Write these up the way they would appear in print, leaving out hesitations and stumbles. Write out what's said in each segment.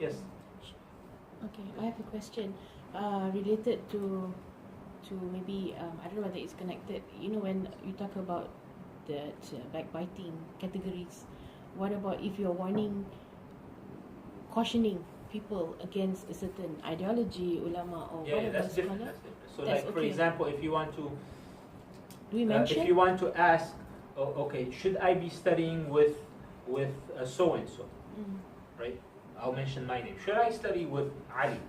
Yes. Okay, I have a question related to maybe I don't know whether it's connected. You know, when you talk about that backbiting categories, what about if you're cautioning people against a certain ideology, ulama or Yeah, whatever that's different. scholar? That's different. So, That's like for okay. example, if you want to, Do we mention? if you want to ask, oh, okay, should I be studying with so and so, right? I'll mention my name. Should I study with Ali?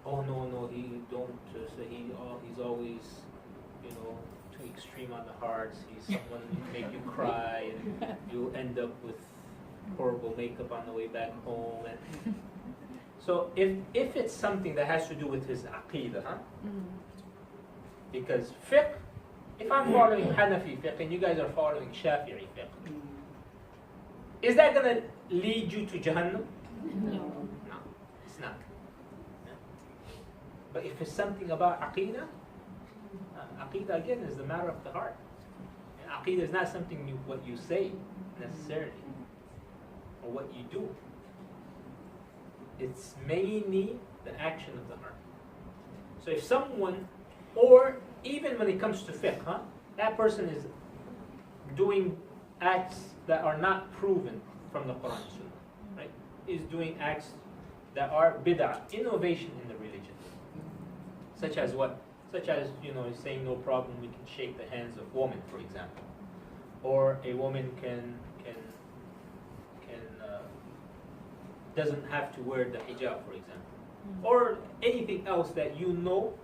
Oh no, he don't. So he's always, you know, too extreme on the hearts. He's someone who make you cry, and you'll end up with horrible makeup on the way back home. And so if it's something that has to do with his aqidah, because fiqh, if I'm following Hanafi fiqh and you guys are following Shafi'i fiqh, is that going to lead you to Jahannam? No. No, it's not. But if it's something about Aqidah, Aqidah again is the matter of the heart. And Aqidah is not something what you say necessarily, or what you do. It's mainly the action of the heart. So if someone, or even when it comes to fiqh, that person is doing acts that are not proven from the Quran and Sunnah, right? Is doing acts that are bid'ah, innovation in the religion. Such as what? Such as, you know, saying no problem, we can shake the hands of women, for example. Or a woman doesn't have to wear the hijab, for example. Or anything else that you know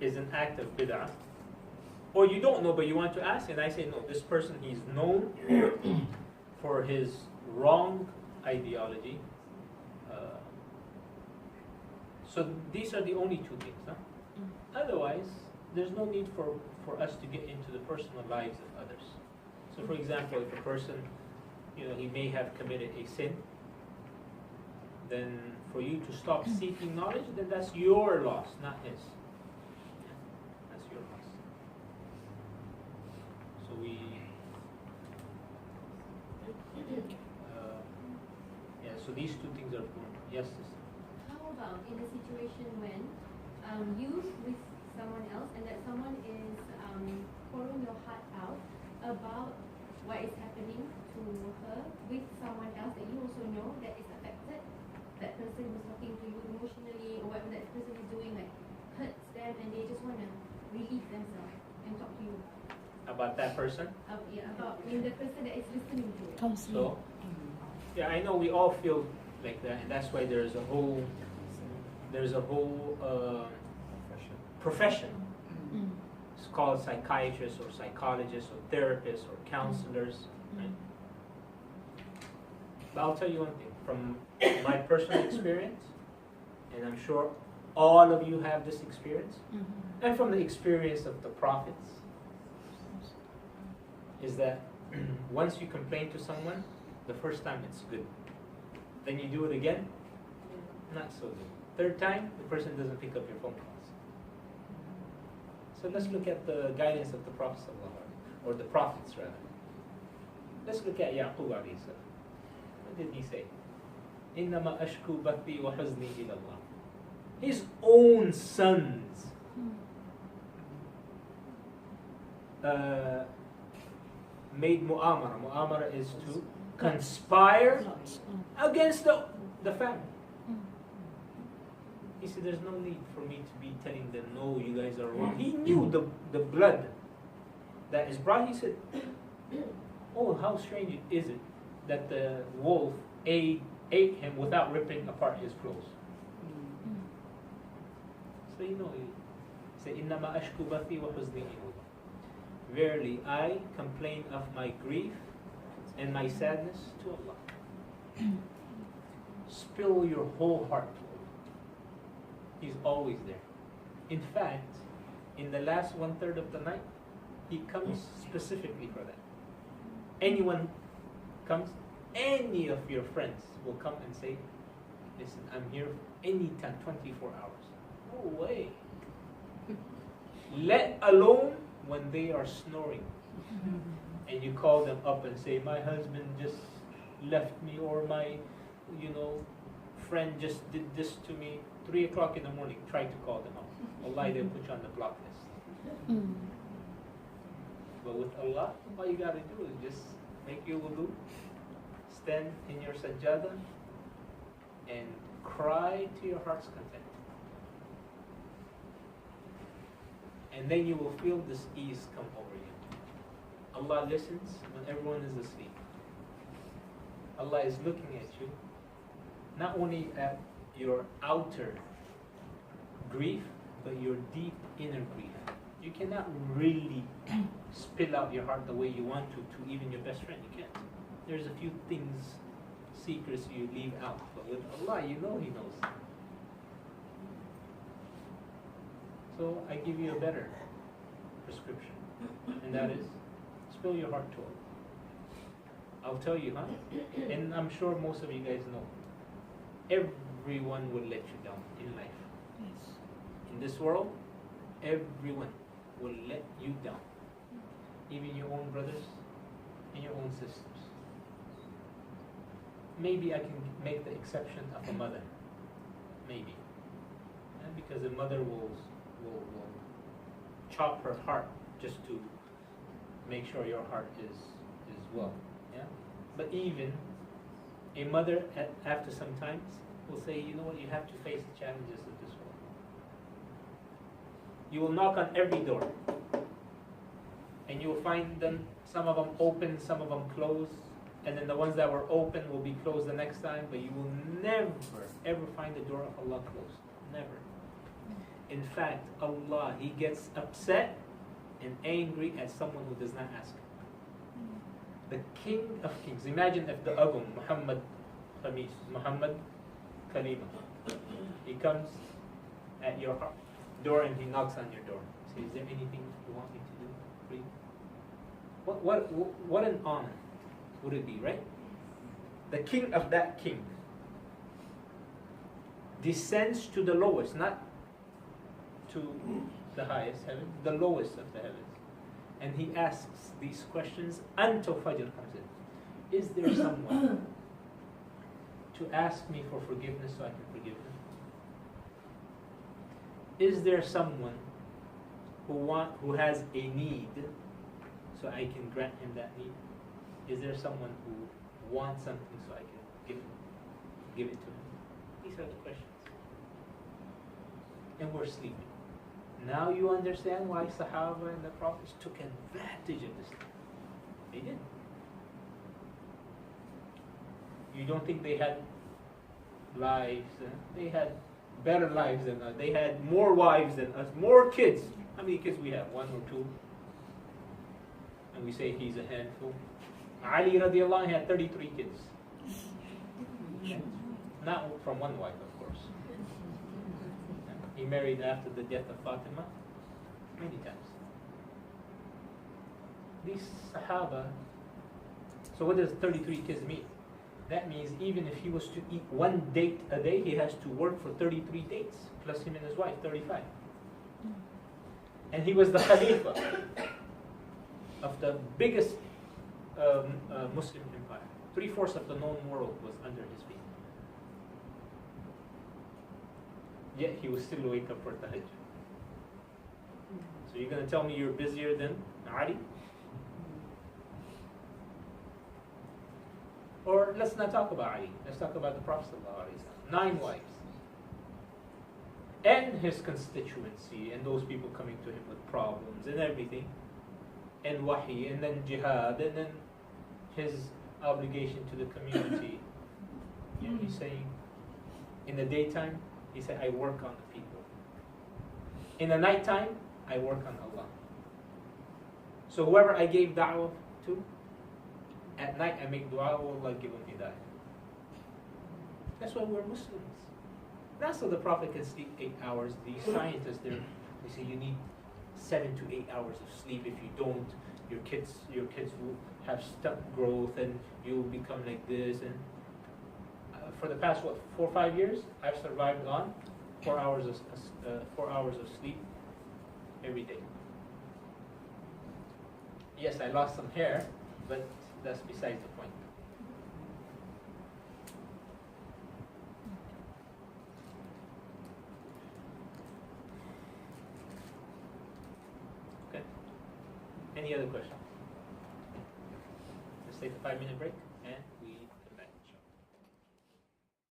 is an act of bid'ah. Or you don't know, but you want to ask, and I say, no, this person, he's known for his wrong ideology. So these are the only two things. Otherwise, there's no need for us to get into the personal lives of others. So for example, if a person, you know, he may have committed a sin, then for you to stop seeking knowledge, then that's your loss, not his. That's your loss. So so these two things are important. Yes, sister. How about in a situation when you with someone else and that someone is pouring your heart out about what is happening to her with someone else that you also know that is affected, that person who's talking to you emotionally or whatever that person is doing like hurts them and they just want to relieve themselves and talk to you About that person? about the person that is listening to it. So, yeah, I know we all feel like that, and that's why there's a whole profession. It's called psychiatrists or psychologists or therapists or counselors. Right? But I'll tell you one thing from my personal experience, and I'm sure all of you have this experience, and from the experience of the prophets, is that once you complain to someone, the first time it's good. Then you do it again, not so good. Third time, the person doesn't pick up your phone calls. So let's look at the guidance of the Prophet ﷺ, or the prophets rather. Let's look at Yaqub alayhi salam. What did he say? إِنَّمَا أَشْكُو بَثِّي وَحُزْنِي إِلَى اللَّهِ. His own sons made mu'amara. Mu'amara is to conspire against the family. He said, there's no need for me to be telling them, no, you guys are wrong. He knew the blood that is brought. He said, oh, how strange is it that the wolf ate him without ripping apart his clothes. So you know, he said, إِنَّمَا أَشْكُ بَثِّي وَحُزْنِي إِلَى اللَّهِ. Verily, I complain of my grief and my sadness to Allah. Spill your whole heart to Allah. He's always there. In fact, in the last 1/3 of the night, He comes specifically for that. Anyone comes, any of your friends will come and say, listen, I'm here anytime, 24 hours. No way. Let alone when they are snoring. And you call them up and say, my husband just left me, or my friend just did this to me, 3 o'clock in the morning, try to call them out. Allah, they'll put you on the block list. But with Allah, all you gotta do is just make your wudu, stand in your sajjada, and cry to your heart's content. And then you will feel this ease come over you. Allah listens when everyone is asleep. Allah is looking at you, not only at your outer grief, but your deep inner grief. You cannot really spill out your heart the way you want to even your best friend. You can't. There's a few things, secrets you leave out. But with Allah, you know He knows. So I give you a better prescription. And that is, spill your heart to Allah. I'll tell you, and I'm sure most of you guys know, everyone will let you down in life. Yes. In this world, everyone will let you down. Even your own brothers and your own sisters. Maybe I can make the exception of a mother. Maybe. Because a mother will chop her heart just to make sure your heart is well. Yeah? But even a mother after some time will say, you know what, you have to face the challenges of this world. You will knock on every door. And you will find them, some of them open, some of them closed. And then the ones that were open will be closed the next time. But you will never, ever find the door of Allah closed. Never. In fact, Allah, He gets upset and angry at someone who does not ask Him. The King of Kings. Imagine if the Agum, Muhammad Kalima, he comes at your door and he knocks on your door. He says, is there anything you want me to do for you? What an honor would it be, right? The king of that king descends to the lowest, not to the highest heaven, the lowest of the heavens. And he asks these questions until Fajr comes in. Is there someone to ask me for forgiveness so I can forgive them? Is there someone who has a need so I can grant him that need? Is there someone who wants something so I can give it to him? These are the questions. And we're sleeping. Now you understand why Sahaba and the Prophets took advantage of this. They did. You don't think they had lives? They had better lives than us. They had more wives than us, more kids. How many kids we have? 1 or 2? And we say he's a handful. Ali radiallahu anhu had 33 kids. Not from one wife, of course. He married after the death of Fatima many times. These Sahaba, so what does 33 kids mean? That means even if he was to eat 1 date a day, he has to work for 33 dates, plus him and his wife, 35. And he was the Khalifa of the biggest Muslim empire. 3/4 of the known world was under his feet. Yet he was still wake up for tahajjud. So you're going to tell me you're busier than Ali? Or let's not talk about Ali. Let's talk about the Prophet ﷺ. 9 wives. And his constituency and those people coming to him with problems and everything. And wahi, and then jihad, and then his obligation to the community. You know, he's saying, in the daytime, he said, I work on the people. In the nighttime, I work on Allah. So whoever I gave da'wah to, at night I make dua, oh Allah, give him hidayah. That's why we're Muslims. Not so the Prophet can sleep 8 hours. These scientists, they say you need 7 to 8 hours of sleep. If you don't, your kids will have stuck growth and you'll become like this. And for the past 4 or 5 years, I've survived on 4 hours of sleep every day. Yes, I lost some hair, but that's besides the point. Any other questions? Let's take a 5-minute break and